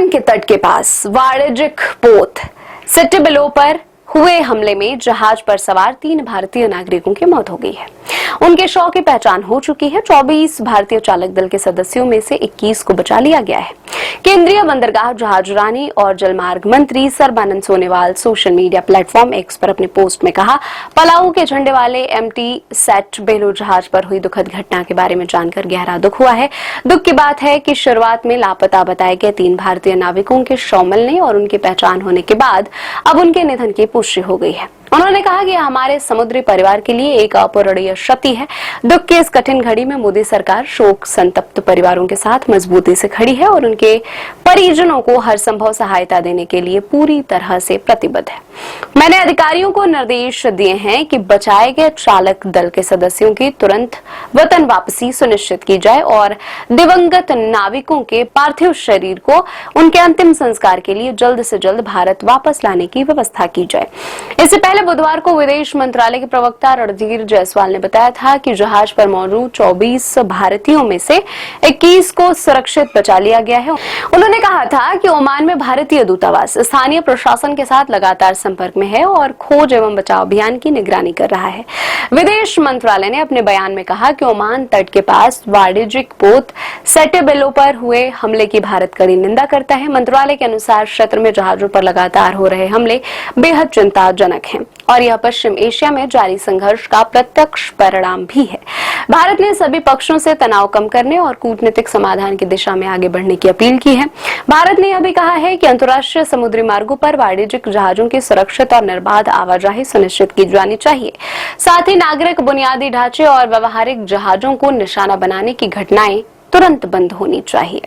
Oman के तट के पास वाणिज्यिक पोत सेटिबिलो पर हुए हमले में जहाज पर सवार 3 भारतीय नागरिकों की मौत हो गई है। उनके शव की पहचान हो चुकी है। 24 भारतीय चालक दल के सदस्यों में से 21 को बचा लिया गया है। केंद्रीय बंदरगाह, जहाजरानी और जलमार्ग मंत्री Sarbananda Sonowal social media platform x पर अपने पोस्ट में कहा, पलाऊ के झंडे वाले एमटी सेटिबिलो जहाज पर हुई दुखद घटना के बारे में जानकर गहरा दुख हुआ है। दुख की बात है कि शुरुआत में लापता बताए गए 3 भारतीय नाविकों के शव मिलने और उनकी पहचान होने के बाद अब उनके निधन की पुष्टि हो गई है। उन्होंने कहा कि हमारे समुद्री परिवार के लिए एक अपूरणीय क्षति है। दुख की इस कठिन घड़ी में मोदी सरकार शोक संतप्त परिवारों के साथ मजबूती से खड़ी है और उनके परिजनों को हर संभव सहायता देने के लिए पूरी तरह से प्रतिबद्ध है। मैंने अधिकारियों को निर्देश दिए हैं कि बचाए गए चालक दल के सदस्यों की तुरंत वतन वापसी सुनिश्चित की जाए और दिवंगत नाविकों के पार्थिव शरीर को उनके अंतिम संस्कार के लिए जल्द से जल्द भारत वापस लाने की व्यवस्था की जाए। इससे पहले बुधवार को विदेश मंत्रालय के प्रवक्ता रणधीर जायसवाल ने बताया था कि जहाज पर मौजूद 24 भारतीयों में से 21 को सुरक्षित बचा लिया गया है। उन्होंने कहा था कि ओमान में भारतीय दूतावास स्थानीय प्रशासन के साथ लगातार संपर्क में है और खोज एवं बचाव अभियान की निगरानी कर रहा है। विदेश मंत्रालय ने अपने बयान में कहा कि ओमान तट के पास वाणिज्यिक पोत सेटिबिलो पर हुए हमले की भारत कड़ी निंदा करता है। मंत्रालय के अनुसार क्षेत्र में जहाजों पर लगातार हो रहे हमले बेहद चिंताजनक हैं और यह पश्चिम एशिया में जारी संघर्ष का प्रत्यक्ष परिणाम भी है। भारत ने सभी पक्षों से तनाव कम करने और कूटनीतिक समाधान की दिशा में आगे बढ़ने की अपील की है। भारत ने यह भी कहा है कि अंतर्राष्ट्रीय समुद्री मार्गों पर वाणिज्यिक जहाजों की सुरक्षित और निर्बाध आवाजाही सुनिश्चित की जानी चाहिए। साथ ही नागरिक बुनियादी ढांचे और व्यवहारिक जहाजों को निशाना बनाने की घटनाएं तुरंत बंद होनी चाहिए।